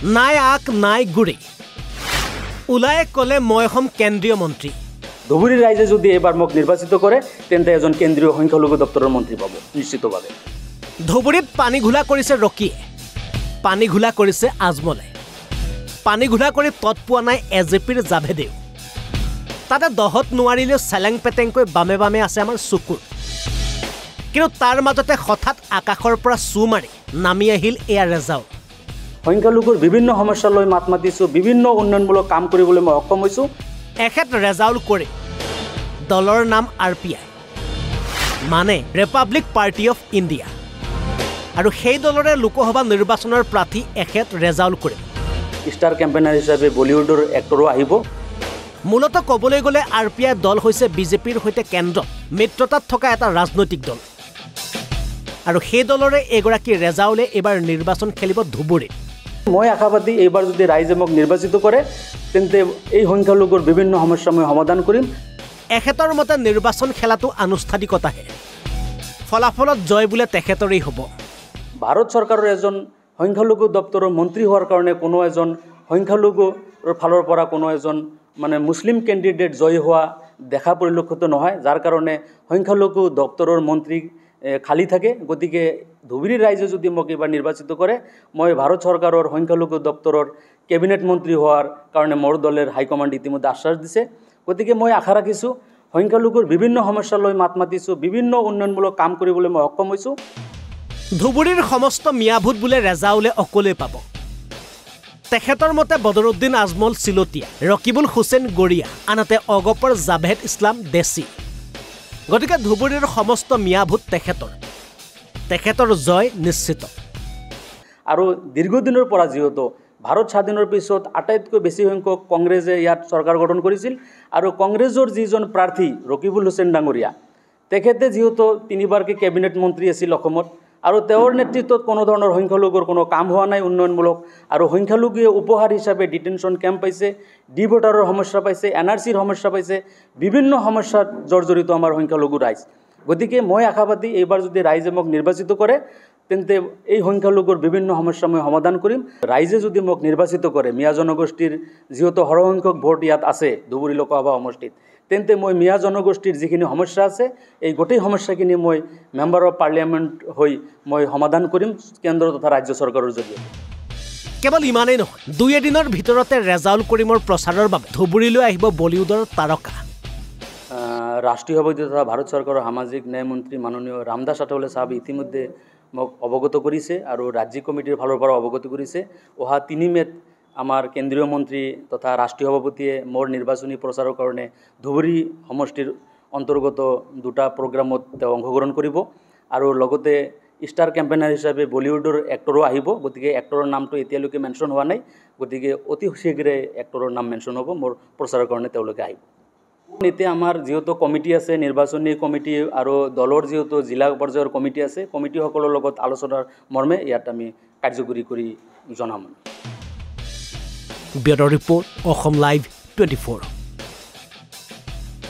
নাই আক নাই গুৰি ওলাই ক'লে মই হম কেন্দ্ৰীয় মন্ত্ৰী ধুবুৰী ৰাইজে যদি এবাৰ মোক নিৰ্বাচিত কৰে তেন্তে এজন কেন্দ্ৰীয় সংখ্যালঘু দপ্তৰৰ মন্ত্ৰী পাব নিশ্চিতভাৱে ধুবুৰীত পানী ঘোলা কৰিছে ৰকিয়ে পানী ঘোলা কৰিছে আজমলে পানী ঘোলা কৰি তৎ পোৱা নাই এজেপিৰ জাভেদেও তাতে দহত নোৱাৰিলেও চেলেং পেটেংকৈ বামে বামে আছে আমাৰ চকুৰ কিন্তু তাৰ মাজতে হঠাৎ আকাশৰ পৰা চু মাৰি নামি আহিল এয়া ৰেজাউল সংখ্যালঘুৰ বিভিন্ন সমস্যা লৈ মাত মাতিছোঁ বিভিন্ন উন্নয়নমূলক কাম কৰিবলৈ মই সক্ষম হৈছোঁ এখেত ৰেজাউল কৰে দলৰ নাম RPI মানে ৰিপাব্লিক পাৰ্টি অফ ইণ্ডিয়া আৰু সেই দলৰে লোকসভা নিৰ্বাচনৰ প্ৰাৰ্থী এখেত ৰেজাউল কৰে ষ্টাৰ কেম্পেইনাৰ হিচাপে বলিউডৰ এক্টৰো আহিব মূলতঃ ক'বলৈ গ'লে RPI দল হৈছে বিজেপিৰ সৈতে কেন্দ্ৰত মিত্ৰতাত থকা এটা ৰাজনৈতিক দল আৰু সেই দলৰে এগৰাকী ৰেজাউলে এবাৰ নিৰ্বাচন খেলিব ধুবুৰীত মই আশাবাদী এইবাৰ যদি ৰাইজে মোক নিৰ্বাচিত কৰে তেন্তে এই সংখ্যালঘুৰ বিভিন্ন সমস্যা মই সমাধান কৰিম এখেতৰ মতে নিৰ্বাচন খেলাটো আনুষ্ঠানিকতাহে ফলাফলত জয় বোলে তেখেতৰেই হ'ব ভাৰত চৰকাৰৰ এজন সংখ্যালঘু দপ্তৰৰ মন্ত্ৰী হোৱাৰ কাৰণে কোনো এজন সংখ্যালঘুৰ ফালৰ পৰা কোনো এজন মানে মুছলিম কেণ্ডিডেট জয় হোৱা দেখা পৰিলক্ষিত নহয় যাৰ কাৰণে সংখ্যালঘু দপ্তৰৰ মন্ত্ৰী খালী থাকে গতিকে ধুবুৰী ৰাইজে যদি মোক এইবাৰ নিৰ্বাচিত কৰে মই ভাৰত চৰকাৰৰ সংখ্যালঘু দপ্তৰৰ কেবিনেট মন্ত্ৰী হোৱাৰ কাৰণে মোৰ দলৰ হাইকমাণ্ড ইতিমধ্যে আশ্বাস দিছে গতিকে মই আশা ৰাখিছোঁ সংখ্যালঘুৰ বিভিন্ন সমস্যা লৈ মাত মাতিছোঁ বিভিন্ন উন্নয়নমূলক কাম কৰিবলৈ মই সক্ষম হৈছোঁ ধুবুৰীৰ সমস্ত মিয়াভূত বোলে ৰেজাউলে অকলে পাব তেখেতৰ মতে বদৰুদ্দিন আজমল চিলতীয়া ৰকিবুল হুছেইন গৰিয়া আনহাতে অগপৰ জাভেদ ইছলাম দেশী গতিকে ধুবুৰীৰ সমস্ত মিয়াভূত তেখেতৰ জয় নিশ্চিত আৰু দীৰ্ঘদিনৰ পৰা যিহেতু ভাৰত স্বাধীনৰ পিছত আটাইতকৈ বেছি সংখ্যক কংগ্ৰেছে ইয়াত চৰকাৰ গঠন কৰিছিল আৰু কংগ্ৰেছৰ যিজন প্ৰাৰ্থী ৰকিবুল হুছেইন ডাঙৰীয়া তেখেতে যিহেতু তিনিবাৰকৈ কেবিনেট মন্ত্ৰী আছিল অসমত আৰু তেওঁৰ নেতৃত্বত কোনো ধৰণৰ সংখ্যালঘুৰ কোনো কাম হোৱা নাই উন্নয়নমূলক আৰু সংখ্যালঘুৱে উপহাৰ হিচাপে ডিটেনশ্যন কেম্প পাইছে ডি ভোটাৰৰ সমস্যা পাইছে NRCৰ সমস্যা পাইছে বিভিন্ন সমস্যাত জৰ্জৰিত আমাৰ সংখ্যালঘু ৰাইজ গতিকে মই আশাবাদী এইবাৰ যদি ৰাইজে মোক নিৰ্বাচিত কৰে তেন্তে এই সংখ্যালঘুৰ বিভিন্ন সমস্যা মই সমাধান কৰিম ৰাইজে যদি মোক নিৰ্বাচিত কৰে মিয়া জনগোষ্ঠীৰ যিহেতু সৰহসংখ্যক ভোট ইয়াত আছে ধুবুৰী লোকসভা সমষ্টিত তেন্তে মই মিয়া জনগোষ্ঠীৰ যিখিনি সমস্যা আছে এই গোটেই সমস্যাখিনি মই মেম্বাৰ অফ পাৰ্লিয়ামেণ্ট হৈ মই সমাধান কৰিম কেন্দ্ৰ তথা ৰাজ্য চৰকাৰৰ জৰিয়তে কেৱল ইমানেই নহয় দুই এদিনৰ ভিতৰতে ৰেজাউল কৰিমৰ প্ৰচাৰৰ বাবে ধুবুৰীলৈ আহিব বলিউডৰ তাৰকা ৰাষ্ট্ৰীয় সভাপতি তথা ভাৰত চৰকাৰৰ সামাজিক ন্যায় মন্ত্ৰী মাননীয় ৰামদাস আঠাৱালে চাহাবে ইতিমধ্যে মোক অৱগত কৰিছে আৰু ৰাজ্যিক কমিটিৰ ফালৰ পৰা অৱগত কৰিছে অহা 3 মেত আমাৰ কেন্দ্ৰীয় মন্ত্ৰী তথা ৰাষ্ট্ৰীয় সভাপতিয়ে মোৰ নিৰ্বাচনী প্ৰচাৰৰ কাৰণে ধুবুৰী সমষ্টিৰ অন্তৰ্গত দুটা প্ৰগ্ৰামত তেওঁ অংশগ্ৰহণ কৰিব আৰু লগতে ষ্টাৰ কেম্পেইনাৰ হিচাপে বলিউডৰ এক্টৰো আহিব গতিকে এক্টৰৰ নামটো এতিয়ালৈকে মেনশ্যন হোৱা নাই গতিকে অতি শীঘ্ৰে এক্টৰৰ নাম মেনশ্যন হ'ব মোৰ প্ৰচাৰৰ কাৰণে তেওঁলোকে আহিব এতিয়া আমাৰ যিহেতু কমিটি আছে নিৰ্বাচনী কমিটি আৰু দলৰ যিহেতু জিলা পৰ্যায়ৰ কমিটি আছে কমিটিসকলৰ লগত আলোচনাৰ মৰ্মে ইয়াত আমি কাৰ্যকৰী কৰি জনাম ব্যুৰ' ৰিপৰ্ট অসম লাইভ 24